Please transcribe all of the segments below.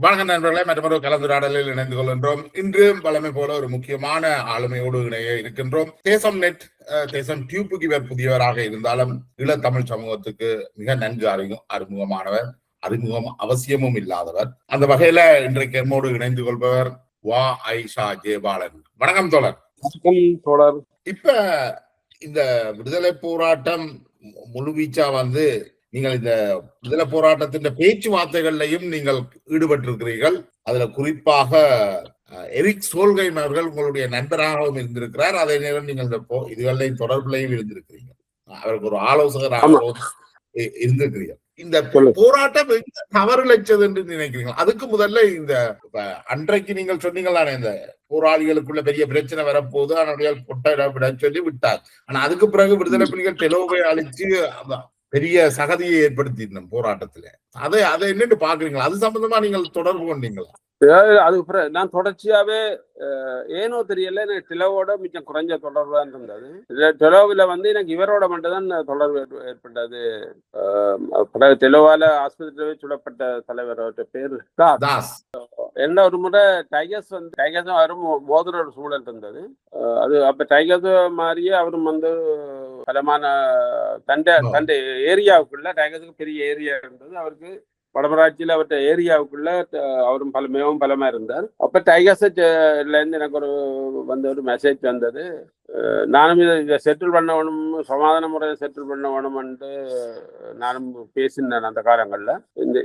வணக்கம் நண்பர்களே, மற்றொரு கலந்துரையாடலில் இணைந்து கொள்கின்றோம். இன்று வழமை போல ஒரு முக்கியமான ஆளுமையோடு இணைய இருக்கின்றோம். தேசம் நெட், தேசம் டியூப்புக்கு இவர் புதியவராக இருந்தாலும் ஈழத்தமிழ் சமூகத்துக்கு மிக நன்கு அறிமுகமானவர், அறிமுகம் அவசியமும் இல்லாதவர். அந்த வகையில இன்றைக்கு எம்மோடு இணைந்து கொள்பவர் வா ஐஷா ஜெயபாலன். வணக்கம் தோழர். தோழர். இப்ப இந்த விடுதலை போராட்டம் முழுவீச்சா நீங்கள் இந்த விடுதலை போராட்டத்தின் பேச்சுவார்த்தைகள்லையும் நீங்கள் ஈடுபட்டிருக்கிறீர்கள். அதுல குறிப்பாக எரிக் சோல்கைம் அவர்கள் உங்களுடைய நண்பராகவும் இருந்திருக்கிறார். அதே நேரம் நீங்கள் இதுகளையும் தொடர்புலையும் இருந்திருக்கிறீங்க. அவருக்கு ஒரு ஆலோசகராகவும் இருந்திருக்கிறீர்கள். இந்த போராட்டம் தவறு இழைச்சது என்று நினைக்கிறீங்க? அதுக்கு முதல்ல இந்த அன்றைக்கு நீங்கள் சொன்னீங்களானே, இந்த போராளிகளுக்குள்ள பெரிய பிரச்சனை வரப்போது அதனுடைய விட சொல்லி விட்டார். ஆனா அதுக்கு பிறகு விடுதலை புலிகள் டெலோவை அழிச்சு பெரிய சகதியை ஏற்படுத்தினோம் போராட்டத்துல. அதை என்னன்னு பாக்குறீங்களா? அது சம்பந்தமா நீங்கள் தொடர்பு கொண்டீங்களா? அதுக்கு நான் தொடர்ச்சியாவே ஏனோ தெரியல, எனக்கு டிலோவோட மிச்சம் குறைஞ்ச தொடர்பு தான் இருந்தது. டிலோவில் எனக்கு இவரோட மட்டும்தான் தொடர்பு ஏற்பட்டது. டிலோவால ஆஸ்பத்திரியிலே சுடப்பட்ட தலைவர் பேரு தாஸ். என்ன ஒரு முறை டைகர்ஸ் அவரும் மோதுற ஒரு சூழல் இருந்தது. அது அப்ப டைகர்ஸ் மாதிரியே அவரும் பலமான தண்டை ஏரியாவுக்குள்ள டைகர்ஸுக்கு பெரிய ஏரியா இருந்தது. அவருக்கு வடமராட்சியில் அவர்கிட்ட ஏரியாவுக்குள்ள அவரும் மிகவும் பலமா இருந்தார். அப்ப டைகர்ஸ்ல இருந்து எனக்கு ஒரு மெசேஜ் வந்தது. நானும் இதை செட்டில் பண்ணணும், சமாதான முறையை செட்டில் பண்ணணும்ட்டு நானும் பேசினேன் அந்த காலங்கள்ல.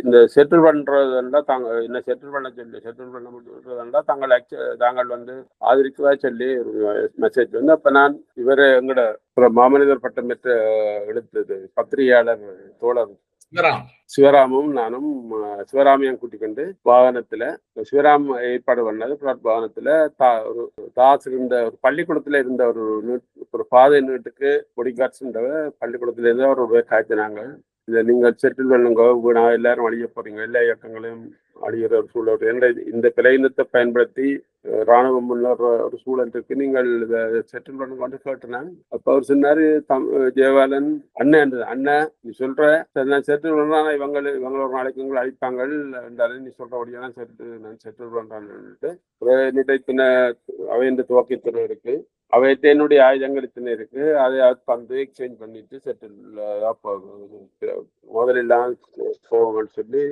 இந்த செட்டில் பண்றதுண்டா என்ன செட்டில் பண்ண முடியுறதுண்டா தாங்கள் ஆதரிக்கவா சொல்லி மெசேஜ் அப்ப நான் இவரு எங்கட மாமனிதர் பட்டம் பெற்ற எழுத்து பத்திரிகையாளர் தோழர் சிவராமும் நானும் சிவராமையும் கூட்டிக் கொண்டு வாகனத்துல, சிவராம் ஏற்பாடு பண்ணது வாகனத்துல தாஸ் இருந்த ஒரு பள்ளிக்கூடத்துல இருந்த ஒரு பாதை நீட்டுக்கு பொடிகாட்ஸ் பள்ளிக்கூடத்துல இருந்து அவர் காய்ச்சினாங்க. இதை நீங்கள் செட்டில் பண்ணுங்க, எல்லாரும் அழிய போறீங்க, எல்லா இயக்கங்களையும் அழிகிற ஒரு சூழல், இந்த பிழையினத்தை பயன்படுத்தி ராணுவம் ஒரு சூழல் இருக்கு, நீங்கள் இதை செட்டில் பண்ணுங்க கேட்டுனாங்க. அப்ப அவர் சொன்னாரு, ஜெயபாலன் அண்ணன் நீ சொல்ற நான் செட்டில் பண்றேன், இவங்க ஒரு நாளைக்கு உங்களை அழிப்பாங்க என்றாலும் நீ சொல்றபடியா நான் செட்டில் பண்றேன்னு அவை இந்த துவக்கத்தினர் இருக்கு, அவையிட்ட என்னுடைய ஆயுதங்கள் இத்தனை இருக்கு, அதை எக்ஸ்சேஞ்ச் பண்ணிட்டு செட்டில் முதலில்லாம் போவோம்னு சொல்லி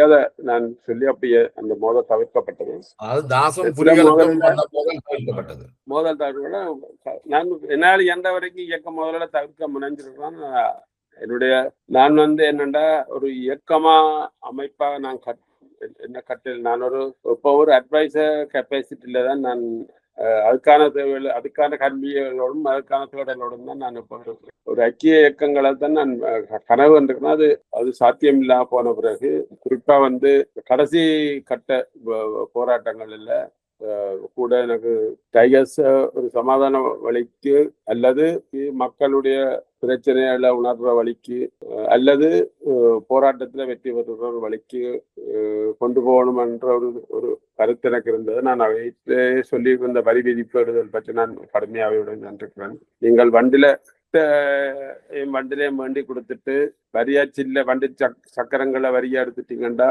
அதை நான் சொல்லி அப்படியே அந்த மோதல் தவிர்க்கப்பட்டது. மோதல் தவிர்க்க நான் என்னால் எந்த வரைக்கும் இயக்க முதல்ல தவிர்க்க முனைஞ்சிருக்கேன். நான் என்னண்டா ஒரு இயக்கமா அமைப்பா நான் நான் ஒரு அட்வைசர் கெப்பாசிட்டியில தான் நான் அதுக்கான தேவைகள், அதுக்கான கல்வியோடும் அதுக்கான தேடலோடும் தான் நான் இப்போ ஒரு ஐக்கிய இயக்கங்களை தான் நான் கனவு இருக்கேன். அது சாத்தியம் இல்லாம போன பிறகு குறிப்பா கடைசி கட்ட போராட்டங்கள் இல்லை கூட எனக்கு டைகர்ஸ் ஒரு சமாதான வழிக்கு அல்லது மக்களுடைய பிரச்சனைகளை உணர்ற வழிக்கு அல்லது போராட்டத்துல வெற்றி பெறுற ஒரு வழிக்கு கொண்டு போகணும் என்ற ஒரு கருத்து எனக்கு இருந்தது. நான் அவை சொல்லி இந்த வரி விதிப்பேடுதல் பற்றி நான் கடுமையாகவே இருக்கிறேன். நீங்கள் வண்டிலையும் வண்டி கொடுத்துட்டு வரியாச்சில்ல வண்டி சக்கரங்களை வரியா எடுத்துட்டீங்கன்னா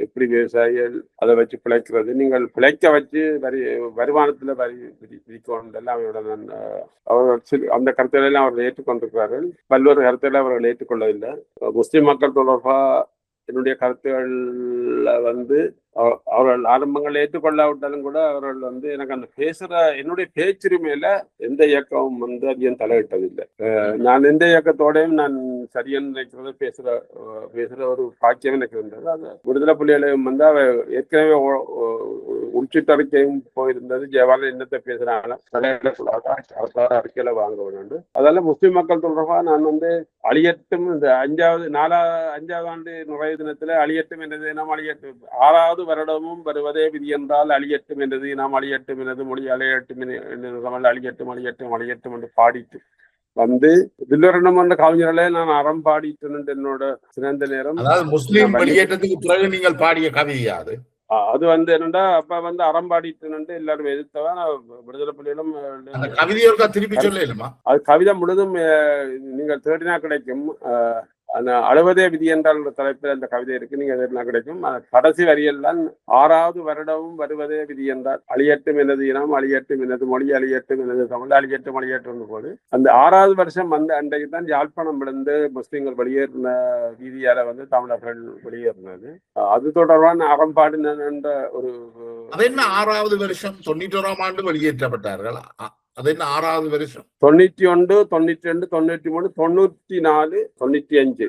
எப்படி விவசாயிகள் அதை வச்சு பிழைக்கிறது? நீங்கள் பிழைக்க வச்சு வருமானத்துல வரி விதிக்கணும் எல்லாம் அவர்கள் அந்த கருத்துக்களை எல்லாம் அவர்கள் ஏற்றுக்கொண்டிருக்கிறார்கள். பல்வேறு கருத்துக்களை அவர்கள் ஏற்றுக்கொள்ளவில்லை. முஸ்லிம் மக்கள் தொடர்பா என்னுடைய கருத்துக்கள்ல அவர்கள் ஆரம்பங்கள் ஏற்றுக்கொள்ளாவிட்டாலும் கூட அவர்கள் எனக்கு அந்த என்னுடைய பேச்சுரிமையில எந்த இயக்கமும் அதிகம் தலையிட்டதில்லை. நான் எந்த இயக்கத்தோடையும் நான் சரியான நினைக்கிறது பேசுற ஒரு பாக்கியம் எனக்கு இருந்தது. அது விடுதலை புலிகளையும் அவ ஏற்கனவே உள்சிட்டறிக்கையும் போயிருந்தது. ஜெயபாலன் என்னத்தை பேசுறாங்க தலையிடக்கூடாது, அறிக்கையில வாங்க வேண்டும். அதால முஸ்லிம் மக்கள் தொடர்பா நான் அழியட்டும், இந்த 5வது ஆண்டு நிறைவு தினத்துல அழியட்டும் என்றது நாம் அழியட்டும், 6வது வருடமும் வருவதே விதி என்றால் அழியட்டும் என்றது நாம் அழியட்டும் எனது மொழி அழியட்டும் அழியட்டும் அழியட்டும் அழியட்டும் என்று பாடிட்டு தில்லரணம் என்ற கவிஞர்களே நான் அறம் பாடிட்டு என்னோட சிறந்த நேரம். முஸ்லிம் வெளியேற்றத்துக்கு பிறகு நீங்கள் பாடிய கவிதையா அது என்னண்டா அப்ப அறம் பாடிட்டு எல்லாரும் எதிர்த்தவன் விடுதலை புலிகளும் கவிதையோட திருப்பி சொல்லலுமா? அது கவிதை முழுதும் நீங்கள் தேடினா கிடைக்கும். அந்த அழுவதே விதி என்றால் தலைப்பில் அந்த கவிதை இருக்கு, நீங்க எதுனா கிடைக்கும். கடைசி வரியெல்லாம் 6வது வருடமும் வருவதே விதி என்றால் அழியட்டும் எனது இனம், அழியட்டும் எனது மொழி, அழியட்டும் எனது தமிழ், அழியட்டும் அழியட்டும் போது அந்த 6வது வருஷம் வந்து அன்றைக்கு தான் யாழ்ப்பாணம் விழுந்து முஸ்லீம்கள் வெளியேறின வீதியால வந்து தமிழர்கள் வெளியேறினது. அது தொடர்பான அறம்பாடு என்ற ஒரு 6வது வருஷம் 91ஆம் ஆண்டு வெளியேற்றப்பட்டார்கள். அது என்ன 6வது வருஷம்? 91, 92, 93, 94, 95.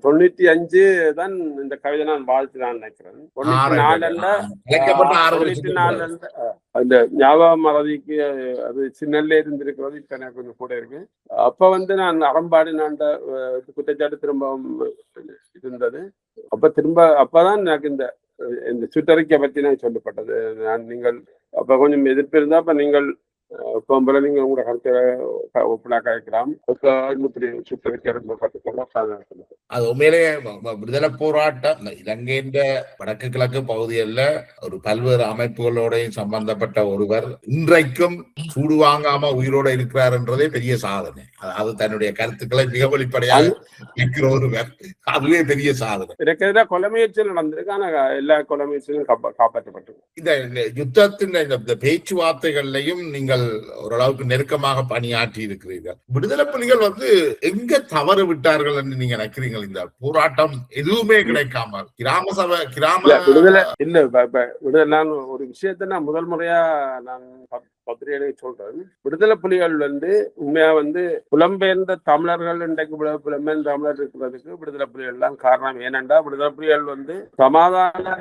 95 தான் இந்த கவிதை நான் வாழ்த்துதான் நினைக்கிறேன். 94 அந்த ஞாபக மறதிக்கு அது சின்னல்ல இருந்திருக்கிறது, இப்ப எனக்கு கொஞ்சம் கூட இருக்கு. அப்ப வந்து நான் அறம்பாடினாண்ட குற்றச்சாட்டு திரும்ப இருந்தது. அப்பதான் எனக்கு இந்த சுற்றறிக்கை பற்றி நான் சொல்லப்பட்டது. நீங்கள் அப்ப கொஞ்சம் எதிர்ப்பு இருந்தா அப்ப நீங்கள் போல நீங்க உங்களோட கருத்தை ஒப்பனா கலைக்கலாம். அது உண்மையிலேயே விடுதலை போராட்டம் இலங்கையின் வடக்கு கிழக்கு பகுதிகளில் ஒரு பல்வேறு அமைப்புகளோடையும் சம்பந்தப்பட்ட ஒருவர் இன்றைக்கும் சூடு வாங்காம உயிரோட இருக்கிறார் என்றதே பெரிய சாதனை. அதாவது தன்னுடைய கருத்துக்களை மிக வெளிப்படையாக இருக்கிற ஒருவர், அதுவே பெரிய சாதனை. எனக்கு எதிராக கொலை முயற்சியில் நடந்திருக்கு, ஆனா எல்லா கொலை முயற்சியும் காப்பாற்றப்பட்டது. இந்த யுத்தத்தின் இந்த பேச்சுவார்த்தைகள்லையும் நீங்கள் ஓரளவுக்கு நெருக்கமாக பணியாற்றி இருக்கிறீர்கள். விடுதலை புலிகள் வந்து எங்க தவறு விட்டார்கள் என்று நீங்க நினைக்கிறீங்க? இந்த போராட்டம் எதுவுமே கிடைக்காமல் கிராம சபை விடுதலை இல்ல நான் ஒரு விஷயத்த நான் முதல் முறையா நான் பத்திரிகை சொல்றேன். விடுதலை புலிகள் வந்து உண்மையா வந்து புலம்பெயர்ந்த தமிழர்கள் இன்றைக்கு புலம்பெயர்ந்த தமிழர் இருக்கிறதுக்கு விடுதலை புலிகள் தான் காரணம். ஏனென்றா விடுதலை புலிகள் வந்து சமாதான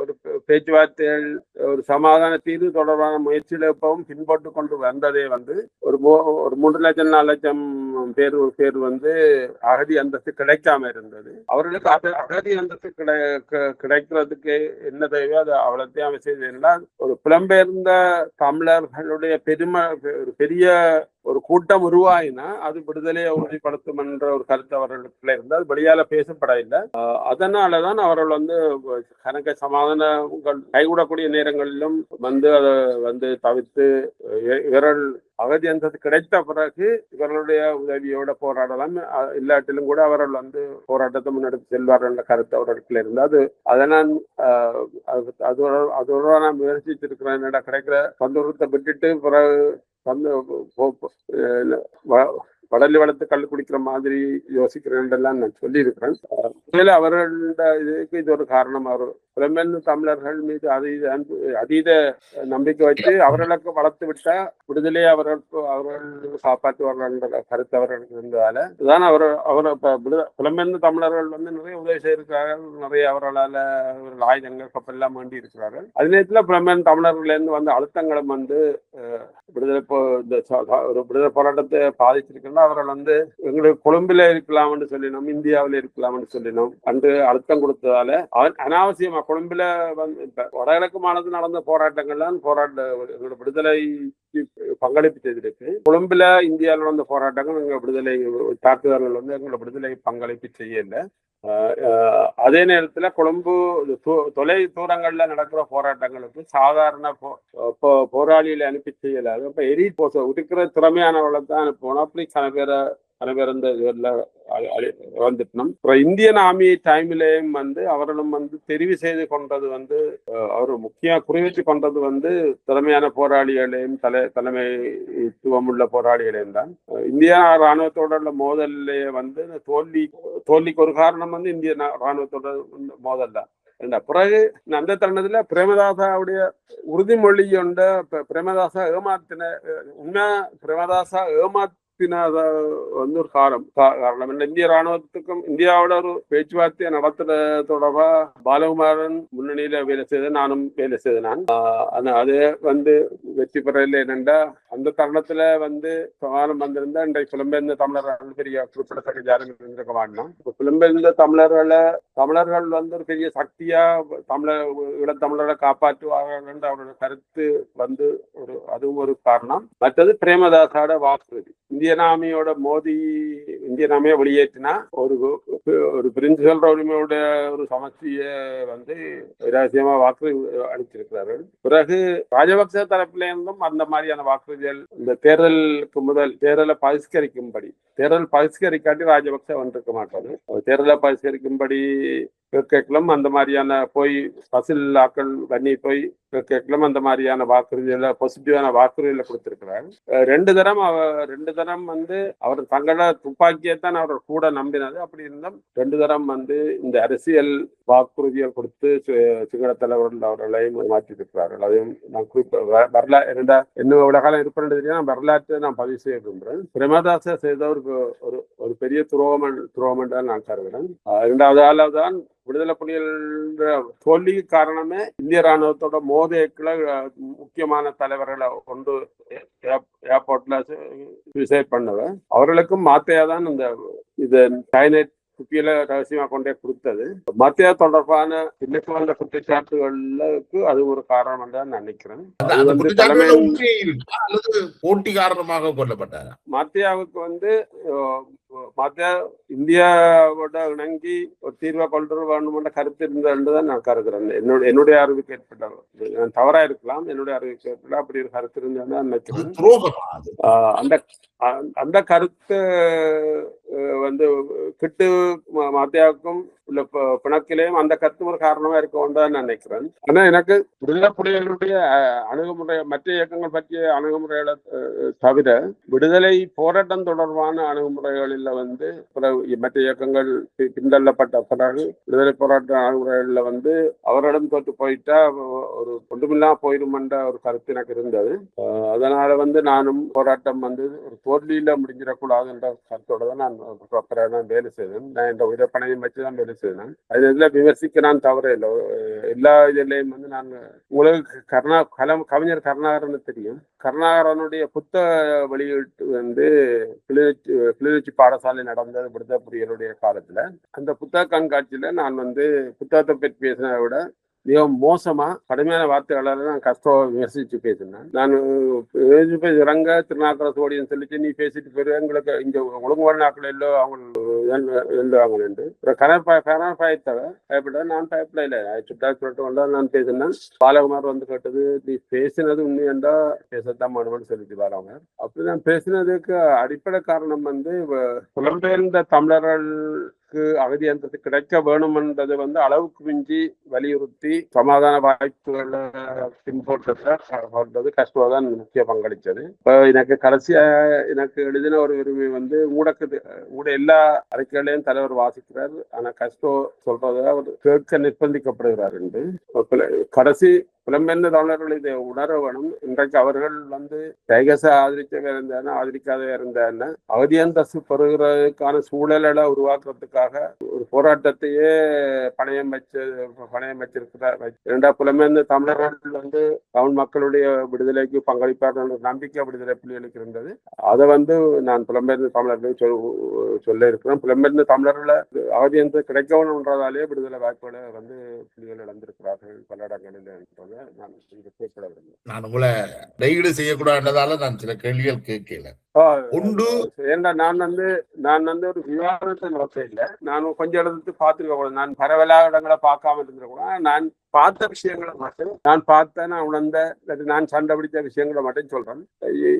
ஒரு பேச்சுவார்த்தைகள், ஒரு சமாதான தீர்வு தொடர்பான முயற்சியில எப்பவும் பின்பற்று கொண்டு வந்ததே வந்து ஒரு 3 லட்சம் 4 லட்சம் பேர் வந்து அகதி அந்தஸ்து கிடைக்காம இருந்தது. அவர்களுக்கு அகதி அந்தஸ்து கிடைக்கிறதுக்கு என்ன தேவையோ அது அவ்வளோத்தையும் அவசியம் செய்ததுன்னா ஒரு புலம்பெயர்ந்த தமிழர்களுடைய ஒரு பெரிய ஒரு கூட்டம் உருவாயினா அது விடுதலையை உறுதிப்படுத்தும் என்ற ஒரு கருத்து அவர்களுக்குள்ள இருந்து அது வெளியால பேசப்படவில்லை. அதனாலதான் அவர்கள் வந்து கணக்க சமாதானங்கள் கைகூடக்கூடிய நேரங்களிலும் வந்து அதை வந்து தவிர்த்து இவர்கள் அகதி அந்தஸ்து கிடைத்த பிறகு இவர்களுடைய உதவியோட போராடலாம், இல்லாட்டிலும் கூட அவர்கள் வந்து போராட்டத்தை முன்னெடுத்து செல்வார்கள் என்ற கருத்து அவர்களுக்குள்ள இருந்து அதை நான் அதோட நான் முயற்சித்திருக்கிறேன். கிடைக்கிற சந்தோஷத்தை விட்டுட்டு பிறகு வடலி வளர்த்து கல் குடிக்கிற மாதிரி யோசிக்கிறேன் நான் சொல்லி இருக்கிறேன். அவர்களோட இதுக்கு இது ஒரு காரணம். அவர் புலம்பெயர்ந்த தமிழர்கள் மீது அதீத நம்பிக்கை வச்சு அவர்களுக்கு வளர்த்து விட்டா விடுதலையை அவர்கள் காப்பாற்றுவார்கள் என்ற கருத்து அவர்களுக்கு இருந்ததால தான் புலம்பெயர்ந்த தமிழர்கள் வந்து நிறைய உதவி செய்திருக்கிறார்கள். நிறைய அவர்களால் ஆயுதங்கள் கப்பல்லாம் வேண்டி இருக்கிறார்கள். அதே நேரத்தில் புலம்பெயர்ந்த தமிழர்கள் இருந்து வந்த அழுத்தங்களும் வந்து விடுதலை போராட்டத்தை பாதிச்சிருக்கின்றன. அவர்கள் வந்து எங்களுக்கு கொழும்புல இருக்கலாம் என்று சொல்லினோம், இந்தியாவில் இருக்கலாம் என்று சொல்லினோம் அன்று அழுத்தம் கொடுத்ததால அனாவசியமா கொழும்புல வந்து வடகிழக்கு மாநிலத்தில் நடந்த போராட்டங்கள்லாம் எங்களோட விடுதலை பங்களிப்பு செய்திருக்கு. கொழும்புல இந்தியாவில் நடந்த போராட்டங்கள் எங்க விடுதலை தாக்குதல்கள் வந்து எங்களோட விடுதலை பங்களிப்பு செய்யல. அதே நேரத்துல கொழும்பு தொலை தூரங்கள்ல நடக்கிற போராட்டங்களுக்கு சாதாரண போராளிகளை அனுப்பி செய்யலாது. அப்ப இருக்கிற திறமையானவர்களை தான் அனுப்பணும். அப்படி கன பேர் இந்த இதுல வந்துட்டோம். இந்தியன் ஆர்மி டைம்லயும் வந்து அவர்களும் வந்து தெரிவு செய்து கொண்டது வந்து அவர் முக்கிய குறிவைத்து கொண்டது வந்து திறமையான போராளிகளையும் தலைமைத்துவம் உள்ள போராளிகளையும் தான். இந்தியா இராணுவத்தோட மோதல்லையே வந்து தோல்விக்கு ஒரு காரணம் வந்து இந்திய இராணுவத்தோட மோதல் தான். பிறகு அந்த தருணத்துல பிரேமதாசாவுடைய உறுதிமொழி கொண்ட பிரேமதாசா ஏமாத்தின வந்து ஒரு காரணம். இந்திய ராணுவத்துக்கும் இந்தியாவோட ஒரு பேச்சுவார்த்தையை நடத்துற தொடர்பா பாலகுமாரன் முன்னணியில வேலை செய்த நானும் வேலை செய்தேன். அது வந்து வெற்றி பெறல. என்னண்டா அந்த தருணத்துல வந்து சமாதானம் வந்திருந்தா இன்றைக்கு புலம்பெயர்ந்த தமிழர்கள் பெரிய குறிப்பிடத்தக்க யாரும் இருந்திருக்க மாட்டோம். புலம்பெயர்ந்த தமிழர்கள் வந்து ஒரு பெரிய சக்தியா ஈழத்தமிழர்களை காப்பாற்றுவார்கள் என்ற அவரோட கருத்து வந்து அதுவும் ஒரு காரணம். மற்றது பிரேமதாசாவோட வாக்குறுதி. இந்தியன் ஆர்மியோட மோதி இந்தியன் ஆர்மியை வெளியேற்றினா ஒரு பிரிஞ்சு சொல்ற உரிமையோட ஒரு சமஸ்திய வந்து ரகசியமா வாக்கு அளித்திருக்கிறார்கள். பிறகு ராஜபக்ச தரப்பில இருந்தும் அந்த மாதிரியான வாக்குறுதிகள் இந்த தேர்தலுக்கு முதல் தேர்தலை பகிஷ்கரிக்காட்டி ராஜபக்ச வந்திருக்க மாட்டாரு. தேர்தலை பகிஷ்கரிக்கும்படி கேட்கலாம். அந்த மாதிரியான போய் பசில் ஆக்கள் வன்னி போய் கேட்கலாம். அந்த மாதிரியான வாக்குறுதிகளை பாசிட்டிவான வாக்குறுதிகளை கொடுத்திருக்கிறார். ரெண்டு தரம் வந்து அவர் தங்கள துப்பாக்கியைத்தான் அவர் கூட நம்பினது. அப்படி இருந்தும் 2 தரம் வந்து இந்த அரசியல் வாக்குறுதிகள் கொடுத்து சிங்கள தலைவர்கள் அவர்களையும் மாற்றிருக்கிறார்கள். அதையும் நான் வரலாறு இன்னும் எவ்வளவு காலம் இருப்பேன் நான் வரலாற்றை நான் பதிவு செய்ய விரும்புகிறேன். பிரேமதாச செய்த ஒரு பெரிய துரோகம் தான் நான் கருதுகிறேன். 2வது ஆளாவதுதான் விடுதலை புலிகள் தோல்வி காரணமே இந்திய ராணுவத்தோட மோதேக்குள்ள முக்கியமான தலைவர்களை கொண்டு ஏர்போர்ட்ல சூசைட் பண்ணவர். அவர்களுக்கும் மாத்தையாதான் இந்த டைனட் குப்பியில ரகசியமா கொண்டே கொடுத்தது. மத்திய தொடர்பான இன்னைக்கு வந்த குற்றச்சாட்டுகளுக்கு அது ஒரு காரணம் தான் நினைக்கிறேன். போட்டி காரணமாக கொல்லப்பட்டார். மத்தியாவுக்கு வந்து இந்தியாவோட இணங்கி ஒரு தீர்வை கொண்டு வேணுமென்ற கருத்து இருந்ததுதான் நான் கருதுறேன். என்னுடைய அறிவுக்கு ஏற்பட்ட தவறா இருக்கலாம். என்னுடைய அறிவுக்கு ஏற்பட்ட அப்படி ஒரு கருத்து இருந்ததுதான் நினைக்கிறேன். அந்த கருத்து வந்து கிட்டு மத்தியாவுக்கும் உள்ள பிணக்கிலேயும் அந்த கருத்து ஒரு காரணமா இருக்கதான் நினைக்கிறேன். ஆனா எனக்கு விடுதலை புலிகளுடைய அணுகுமுறை மற்ற இயக்கங்கள் பற்றிய அணுகுமுறைகளை தவிர விடுதலை போராட்டம் தொடர்பான அணுகுமுறைகளில் வந்து மற்ற இயக்கங்கள் பின்தள்ளப்பட்ட பிறகு விடுதலை போராட்ட அணுகுமுறைகளில் வந்து அவரிடம் தோற்று போயிட்டா ஒரு ஒன்றுமில்லாம போயிடுமென்ற ஒரு கருத்து எனக்கு இருந்தது. அதனால வந்து நானும் போராட்டம் வந்து ஒரு தோல்வியில முடிஞ்சிடக்கூடாது என்ற கருத்தோட தான் நான் வேலை செய்தேன். நான் இந்த உயிரப்பணையும் வச்சுதான் வேலை செய்தேன். அது இதில் விமர்சிக்க நான் தவறே இல்லை. எல்லா இதுலையும் வந்து நான் உங்களுக்கு கவிஞர் கருணாகரன் தெரியும். கருணாகரனுடைய புத்தக வெளியீட்டு வந்து கிளிநொச்சி பாடசாலை நடந்தது விடுதலை புலிகளுடைய காலத்துல. அந்த புத்தக கண்காட்சியில நான் வந்து புத்தகத்தை பற்றி பேசினதை விட மிகவும் மோசமா கடுமையான வார்த்தைகளால நான் கஷ்டம் விமர்சிச்சு பேசினேன். நான் இறங்க திருநாக்கர சோடின்னு சொல்லிட்டு நீ பேசிட்டு போயிரு எங்களுக்கு இங்க ஒழுங்குவான நாட்கள் எல்லோ அவங்க எழுதுவாங்க. பயப்பட நான் பயப்பட இல்லை. சுட்டா சொல்லிட்டு வந்தா நான் பேசினேன். பாலகுமார் வந்து கேட்டது நீ பேசினது உண்மையண்டா பேசத்தான் மாணும்னு சொல்லிட்டு வராங்க. அப்படி நான் பேசினதுக்கு அடிப்படை காரணம் வந்து புலம்பெயர்ந்த தமிழர்கள் அகதியன்றது கிடைக்க வேணும்ன்றது வந்து அளவுக்கு மிஞ்சி வலியுறுத்தி சமாதான வாய்ப்புகளை பின்பற்றுறது கஷ்டம் தான் முக்கிய பங்களிச்சது. இப்போ எனக்கு கடைசியா எனக்கு எழுதின ஒரு விரும்பி வந்து ஊட எல்லா அறிக்கைகளையும் தலைவர் வாசிக்கிறார். ஆனா கஷ்டம் சொல்றத அவர் கேட்க நிர்பந்திக்கப்படுகிறார் என்று கடைசி புலம்பெயர்ந்த தமிழர்கள் இதை உணர வேணும். இன்றைக்கு அவர்கள் வந்து டைகஸ ஆதரிக்கவே இருந்தான ஆதரிக்காதவே இருந்தான அகதியந்தஸ்து பெறுகிறதுக்கான சூழலை உருவாக்குறதுக்காக ஒரு போராட்டத்தையே பணயம் வச்சிருக்கிறார். 2 புலம்பெயர்ந்த தமிழர்கள் வந்து தமிழ் மக்களுடைய விடுதலைக்கு பங்களிப்பார் என்ற நம்பிக்கை விடுதலை புலிகளுக்கு இருந்தது. அதை வந்து நான் புலம்பெயர்ந்த தமிழர்கள் சொல்ல இருக்கிறேன். புலம்பெயர்ந்த தமிழர்களை அகதியந்து கிடைக்கணும்ன்றதாலே விடுதலை வாய்ப்புகளை வந்து புலிகள் இழந்திருக்கிறார்கள் பல இடங்களில் என்பது நான் உங்களை டைடு செய்யக்கூடாதுன்றதால நான் சில கேள்விகள் கேட்கல. நான் வந்து ஒரு விவாதத்தை நடத்த இல்லை. நான் கொஞ்சம் இடத்துக்கு பார்த்துருக்க கூட நான் பரவலாக இடங்களை பார்க்காம இருந்திருக்க கூட நான் பார்த்த விஷயங்களை மட்டும் நான் பார்த்தேன். நான் உணர்ந்த நான் சண்டை பிடித்த விஷயங்களை மட்டும் சொல்றேன்.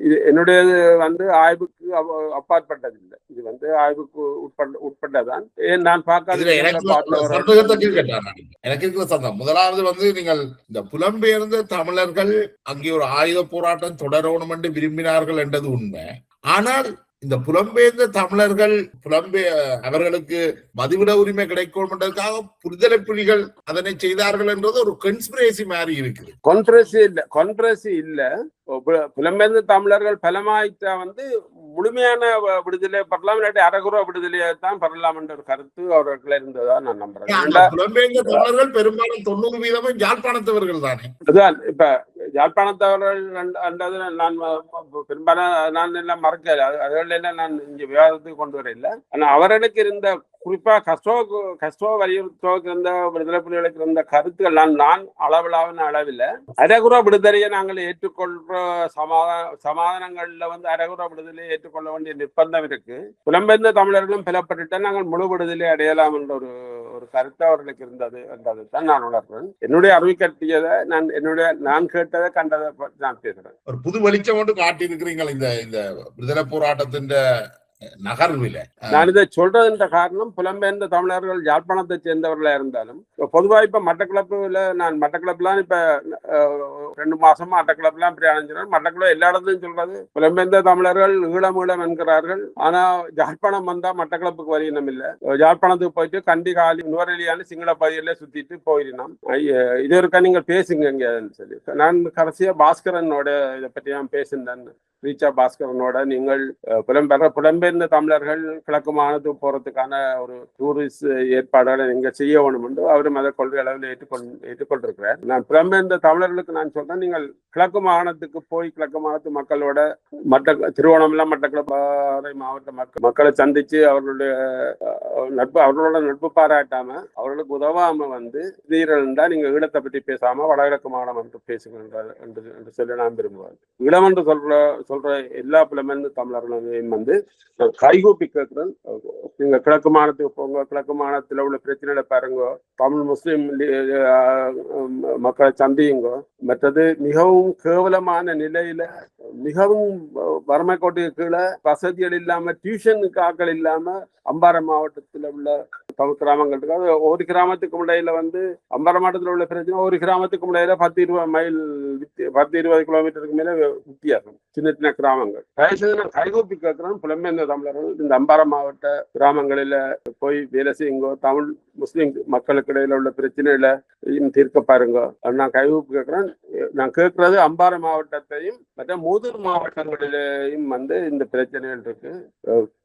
இது என்னுடையது வந்து ஆய்வுக்கு அப்பாற்பட்டது இல்லை. இது வந்து ஆய்வுக்கு உட்பட்டதான். நான் பார்க்காத எனக்கு இருக்கிற சந்தம் முதலாவது வந்து நீங்கள் இந்த புலம்பெயர்ந்த தமிழர்கள் அங்கே ஒரு ஆயுத போராட்டம் தொடரணும் என்று விரும்பினார்கள் என்றது உண்மை. ஆனால் இந்த புலம்பெயர்ந்த தமிழர்கள் அவர்களுக்கு மதிவிட உரிமை கிடைக்கும்ன்றதுக்காக விடுதலை புலிகள் அதனை செய்தார்கள் என்றது ஒரு கன்ஸ்பிரசி மாதிரி இருக்குது. கான்ஸ்பிரசி இல்ல. புலம்பெயர்ந்த தமிழர்கள் பலமாயிட்டா வந்து முழுமையான விடுதலை பெறலாம், இல்லாட்டி அரைகுறை விடுதலையை தான் பெறலாம் என்ற ஒரு கருத்து அவர்கள் இருந்ததா நான் நம்புறேன். புலம்பெயர்ந்த தமிழர்கள் பெரும்பாலும் 90% யாழ்ப்பாணத்தவர்கள் தானே. அதுதான் இப்ப யாழ்ப்பாணத்தவர்கள் என்றது நான் பெரும்பாலும் நான் எல்லாம் மறக்கல, அதுகள் எல்லாம் நான் இங்க விவாதத்துக்கு கொண்டு வர இல்லை. ஆனா அவர்களுக்கு இருந்த குறிப்பா கஸ்டோ வலியுறுத்தோக்கு இருந்த விடுதலை புலிகளுக்கு இருந்த கருத்துக்கள் நான் அளவிலான அளவில் அரகுற விடுதலையை நாங்கள் ஏற்றுக்கொள்ற சமாதானங்கள்ல அரகுற விடுதலையை ஏற்றுக்கொள்ள வேண்டிய நிர்பந்தம் இருக்கு. புலம்பெயர்ந்த தமிழர்களும் பிளப்பட்டுட்டா நாங்கள் முழு விடுதலை அடையலாம் என்ற ஒரு கருத்து அவர்களுக்கு இருந்தது என்றதைத்தான் நான் உணர்றேன். என்னுடைய அறிவு கட்டியதை நான் கேட்டதை கண்டதை நான் பேசுறேன். ஒரு புது வெளிச்சம் கொண்டு காட்டி இருக்கிறீங்க இந்த விடுதலை போராட்டத்தின் நகர்வில. நான் இதை சொல்றதுன்ற காரணம் புலம்பெயர்ந்த தமிழர்கள் யாழ்ப்பாணத்தை சேர்ந்தவர்களா இருந்தாலும் பொதுவா இப்ப மட்டக்களப்புல நான் மட்டக்களப்புலாம் இப்ப 2 மாசமா மட்டக்களப்புலாம் பிரயாணம் செய்றேன். மட்டக்களப்பு எல்லா இடத்துலையும் சொல்றது புலம்பெயர்ந்த தமிழர்கள் ஈழம் என்கிறார்கள். ஆனா யாழ்ப்பாணம் வந்தா மட்டக்களப்புக்கு வரையினம் இல்ல. யாழ்ப்பாணத்துக்கு போயிட்டு கண்டி காலி நுவரெலியான சிங்கள பகுதியில சுத்திட்டு போயிடணும். இது இருக்கா நீங்க பேசுங்க சொல்லி நான் கடைசியா பாஸ்கரனோட இதை பற்றி நான் பேசினேன். ரீச்சா பாஸ்கரனோட நீங்கள் புலம்பெயர்ந்த தமிழர்கள் கிழக்கு மாகாணத்துக்கு போறதுக்கான ஒரு டூரிஸ்ட் ஏற்பாடுகளை நீங்க செய்ய வேணும் என்று அவரும் அதை கொள்கை அளவில் ஏற்றுக்கொண்டிருக்கிறார். நான் புலம்பெயர்ந்த தமிழர்களுக்கு நான் சொல்றேன், நீங்கள் கிழக்கு மாகாணத்துக்கு போய் கிழக்கு மாகாணத்து மக்களோட திருவோணமலை மட்டக்களப்பு மாவட்ட மக்களை சந்திச்சு அவர்களோட நட்பு பாராட்டாம அவர்களுக்கு உதவாம தீரண்டா நீங்க ஈழத்தை பற்றி பேசாம வடகிழக்கு மாகாணம் என்று பேசுங்க என்று சொல்ல நான் விரும்புவேன். ஈழம் என்று சொல்ற எல்லா புலம்பெயர்ந்த தமிழர்களையும் கைகூப்பி கேட்கிறேன். நீங்க கிழக்கு மாகாணத்துக்கு போங்க, கிழக்கு மாகாணத்துல உள்ள பிரச்சனைகளை பாருங்க, தமிழ் முஸ்லிம் மக்களை சந்தியுங்க. மற்றது மிகவும் கேவலமான நிலையில மிகவும் வறுமை கோட்டுக்கு கீழே வசதிகள் இல்லாம டியூஷனுக்கு ஆக்கள் இல்லாம அம்பாறை மாவட்டத்தில் உள்ள தமிழ் கிராமங்களுக்கு, அது ஒரு கிராமத்துக்கு இடையில அம்பாறை மாவட்டத்தில் உள்ள பிரச்சனை ஒரு கிராமத்துக்கு இடையில 10-20 மைல் 10-20 கிலோமீட்டருக்கு மேல வித்தியாசம். சின்ன சின்ன கிராமங்கள். நான் கைகூப்பி கேட்கிறேன், புலம்பெயர்ந்த தமிழர்கள் இந்த அம்பாறை மாவட்ட கிராமங்களில போய் வேலை செய்யுங்க, தமிழ் முஸ்லிம் மக்களுக்கு இடையில உள்ள பிரச்சனைகளை தீர்க்க பாருங்க. நான் கைகூப்பி கேட்கிறேன். நான் கேட்கறது அம்பாறை மாவட்டத்தையும் மற்ற மூதூர் மாவட்டங்களிலேயும் இந்த பிரச்சனைகள் இருக்கு.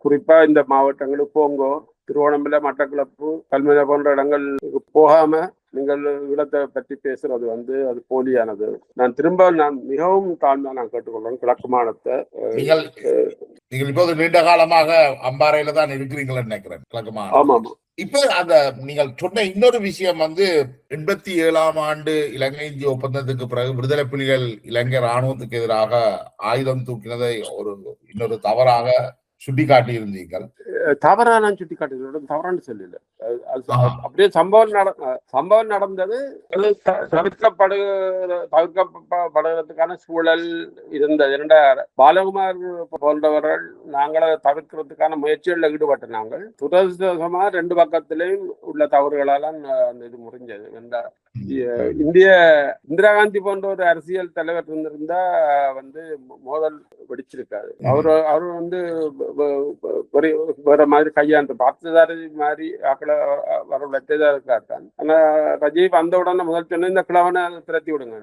குறிப்பா இந்த மாவட்டங்களுக்கு போங்கோ, திருவோணமலை மட்டக்களப்பு கல்முனை போன்ற இடங்களுக்கு போகாம நீங்கள் ஈழத்தை பற்றி பேசுறது அது போலியானது. நான் மிகவும் தாழ்மையா நான் கேட்டுக்கொள்றேன். கிழக்கு மாகாணத்தை நீங்கள் இப்போது நீண்ட காலமாக அம்பாறையில தான் இருக்கிறீங்களா நினைக்கிறேன். கிழக்கு மாகாணம். ஆமா. இப்ப நீங்கள் சொன்ன இன்னொரு விஷயம் 87ஆம் ஆண்டு இலங்கை இந்திய ஒப்பந்தத்துக்கு பிறகு விடுதலை புலிகள் இலங்கை ராணுவத்துக்கு எதிராக ஆயுதம் தூக்கினதை இன்னொரு தவறாக சுட்டி காட்டி இருந்தீர்கள். தவறா நான் சுட்டி காட்டி தவறான்னு சொல்லல. அப்படியே சம்பவம் நடந்தது. தவிர்க்கப்படுகிறதுக்கான சூழல் இருந்தது. பாலகுமார் போன்றவர்கள் நாங்கள தவிர்க்கிறதுக்கான முயற்சிகளில் ஈடுபட்ட நாங்கள் துரதிர்ஷ்டவசமா 2 பக்கத்திலையும் உள்ள தவறுகளால இது முறிஞ்சது. இந்திரா காந்தி போன்ற ஒரு அரசியல் தலைவர் இருந்திருந்தா மோதல் வெடிச்சிருக்காது. அவர் வேற மாதிரி கையாண்டு பார்த்ததாரி மாதிரி ஆக்களை வரவிடத்தேதான் இருக்காருத்தான். ஆனா ரஜீவ் அந்த உடனே முதல் சொன்ன இந்த கிழவனை திரட்டி விடுங்க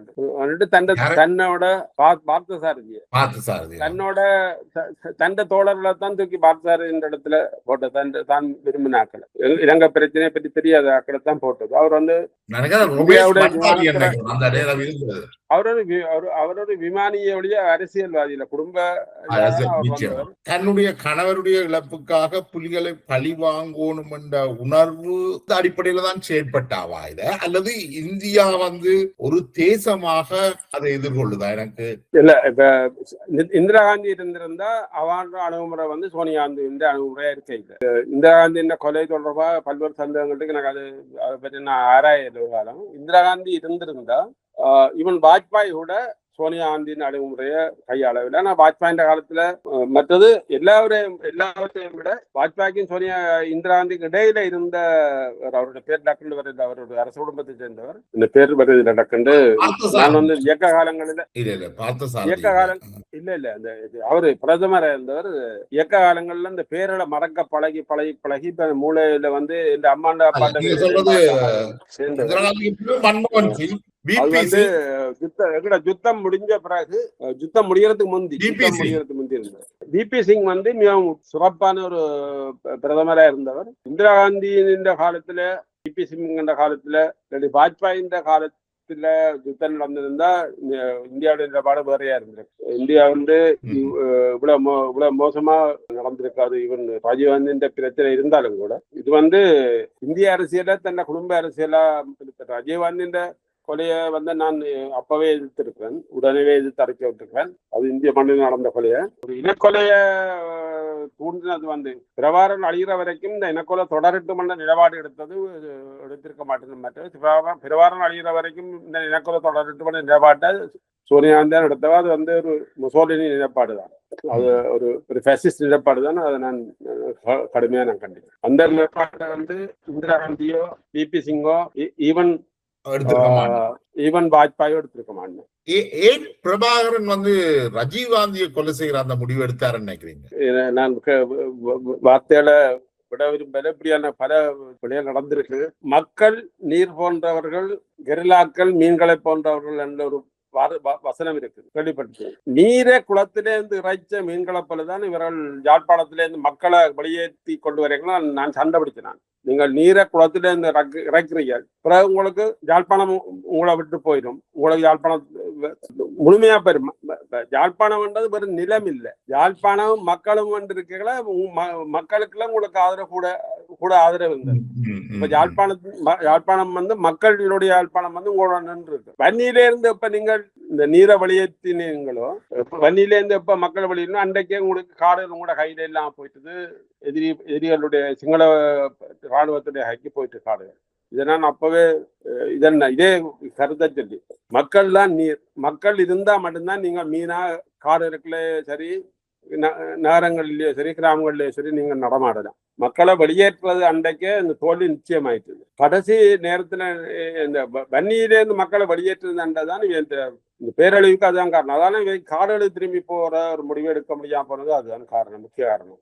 தன்னோட பார்த்தசாரதிய தன்னை தோழர்களை தான் தூக்கி பார்த்தசாரதி இந்த இடத்துல போட்டது. தான் விரும்பின ஆக்களை இலங்கை பிரச்சனையை பற்றி தெரியாத ஆக்களை தான் போட்டது. அவர் அவரோட விமானியோடைய அரசியல்வாதியில குடும்ப தன்னுடைய கணவருடைய இழப்புக்காக புலிகளை பழி வாங்கணும் என்ற உணர்வு அடிப்படையில தான் செயற்பட்டாவா இத, அல்லது இந்தியா ஒரு தேசமாக அதை எதிர்கொள்ளுதா? எனக்கு இல்ல, இப்ப இந்திரா காந்தி இருந்திருந்தா அவரோட அணுகுமுறை சோனியா காந்தி அணுகுமுறையா இருக்க. இந்திரா காந்தி கொலை தொடர்பா பல்வேறு சந்தேகங்களுக்கு எனக்கு அதை பற்றி நான் ஆராயல காலம். இந்திரா காந்தி இருந்திருந்தா இவன் வாஜ்பாய் கூட சோனியா காந்தியின் அணுகுமுறைய கையாளவில்லை. ஆனா வாஜ்பாயின் காலத்துல மற்றது எல்லாவற்றையும் விட வாஜ்பாய்க்கும் இந்திரா காந்திக்கு இடையில இருந்த அவருடைய பேர் டக்குன்னு வருது. அவருடைய அரசு குடும்பத்தை சேர்ந்தவர். இந்த பேர் வருது டக்குண்டு. நான் இயக்க காலங்களில இல்ல அந்த அவரு பிரதமர் இருந்தவர். இயக்க காலங்கள்ல இந்த பேர்களை மறக்க பழகி இப்ப மூளையில இந்த அம்மாண்ட அப்பாண்ட யுத்தம் முடிஞ்ச பிறகு யுத்தம் முடியறதுக்கு முந்தி இருந்தவர் விபி சிங் மிகவும் சிறப்பான ஒரு பிரதமரா இருந்தவர். இந்திரா காந்தியின் காலத்துல விபி சிங் காலத்துல வாஜ்பாயின் காலத்துல நேரத்துல யுத்தம் நடந்திருந்தா இந்தியாவுடைய நிலப்பாடு வேறையா இருந்திருக்கு. இந்தியா வந்து இவ்வளவு மோசமா நடந்திருக்காது. இவன் ராஜீவ்காந்தின் பிரச்சனை இருந்தாலும் கூட இது வந்து இந்திய அரசியல தன்னை குடும்ப அரசியலா ராஜீவ்காந்தின் கொலையை வந்து நான் அப்பவே எதிர்த்திருக்கிறேன், உடனே எதிர்த்து அடைக்க விட்டுருக்கிறேன். அது இந்திய மண்ணில் நடந்த கொலையை, ஒரு இனக்கொலைய தூண்டினது வந்து பிரபாரன் அழிகிற வரைக்கும் இந்த இனக்கொலை தொடரட்டும் என்ற நிலப்பாடு எடுத்திருக்க மாட்டேன். மற்ற பிரபாரன் அழிகிற வரைக்கும் இந்த இனக்கொலை தொடரட்டும் என்ற நிலப்பாட்டை சோனியா காந்தி தான் எடுத்தவா. அது வந்து ஒரு முசோலினி நிலப்பாடு தான், அது ஒரு ஃபேசிஸ்ட் நிலப்பாடு தான். அதை நான் கடுமையா நான் கண்டிப்பேன். அந்த நிலப்பாட்டை வந்து இந்திரா காந்தியோ பிபி சிங்கோ ஈவன் வாஜ்பாயோ எடுத்திருக்க மாட்டேன். ஏன் பிரபாகரன் வந்து ராஜீவ்காந்தியை கொலை செய்யற அந்த முடிவு எடுத்தாருன்னு நினைக்கிறீங்க? நான் வார்த்தையில விட விரும்பல. இப்படியான பல விடயங்கள் நடந்திருக்கு. மக்கள் நீர் போன்றவர்கள், கெரில்லாக்கள் மீன்களை போன்றவர்கள் என்ற ஒரு வசனம் இருக்கு, கேள்விப்பட்டு. நீரை குளத்திலேருந்து இறைச்ச மீன்களை போலதான் இவர்கள் யாழ்ப்பாணத்திலேருந்து மக்களை வெளியேற்றி கொண்டு வரீங்களா. நான் சண்டை பிடிச்சினான். நீங்கள் நீரை குளத்திலேருந்து இறைக்கிறீங்க, பிறகு உங்களுக்கு யாழ்ப்பாணம் உங்களை விட்டு போயிடும். உங்களுக்கு யாழ்ப்பாணம் முழுமையா போயிடும். யாழ்ப்பாணம்ன்றது வெறும் நிலம் இல்லை, யாழ்ப்பாணம் மக்களும் வந்து இருக்கீங்களா, மக்களுக்கெல்லாம் உங்களுக்கு ஆதரவு கூட ஆதரவு இருந்தது. இப்ப யாழ்ப்பாணம் வந்து மக்களுடைய யாழ்ப்பாணம் வந்து உங்களோட நின்று இருக்கு. வன்னியில இருந்து எப்ப நீங்கள் இந்த நீரை வெளியேற்றினீங்களோ, வன்னியில இருந்து எப்ப மக்கள் வெளியிடணும், அன்றைக்கே உங்களுக்கு காடுகள் கூட கையில எல்லாம் போயிட்டது. எதிரிகளுடைய சிங்கள ராணுவத்துடைய கைக்கு போயிட்டு காடுகள். இதை நான் அப்பவே இதே கருத்தை சொல்லி, மக்கள் தான் நீர், மக்கள் இருந்தா மட்டும்தான் நீங்க மீனா காடுகளே சரி, நகரங்கள்லயோ சரி, கிராமங்கள்லயோ சரி நீங்க நடமாடலாம். மக்களை வெளியேற்றுறது அன்றைக்கே இந்த தோல்வி நிச்சயமாயிட்டு. கடைசி நேரத்துல இந்த வன்னியிலேருந்து மக்களை வெளியேற்றுறது அன்றதான் இந்த பேரழிவுக்கு அதுதான் காரணம். அதான காடுகளை திரும்பி போற ஒரு முடிவு எடுக்க முடியாம போனது அதுதான் காரணம், முக்கிய காரணம்.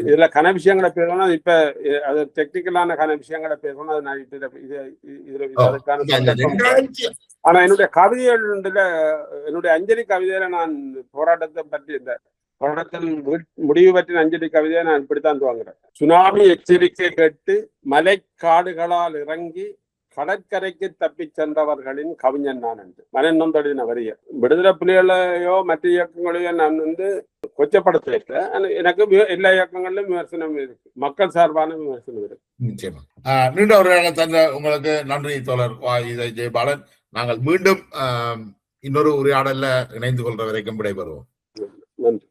இதுல கன விஷயங்களை பேசணும். இப்ப அது டெக்னிக்கலான கன விஷயங்களை பேசணும். அது நான் அதுக்கான ஆனா என்னுடைய கவிதைகள்ல, என்னுடைய அஞ்சலி கவிதையில நான் போராட்டத்தை பற்றி, இந்த போராட்டத்தின் முடிவு பற்றின அஞ்சலி கவிதையை நான் இப்படித்தான் துவங்குறேன். சுனாமி எச்சரிக்கை கேட்டு மலை காடுகளால் இறங்கி கடற்கரைக்கு தப்பி சென்றவர்களின் கவிஞன் நான் என்று மனநொந்து எழுதின வரிய. விடுதலை புலிகளையோ மற்ற இயக்கங்களையோ நான் வந்து கொச்சப்படுத்த, எனக்கு எல்லா இயக்கங்களிலும் விமர்சனம் இருக்கு, மக்கள் சார்பான விமர்சனம் இருக்கு. நிச்சயமா. நீண்ட ஒரு தந்த உங்களுக்கு நன்றி தோழர் ஜெயபாலன். நாங்கள் மீண்டும் இன்னொரு உரையாடல்ல இணைந்து கொள்ற வரைக்கும் விடைபெறுவோம். நன்றி.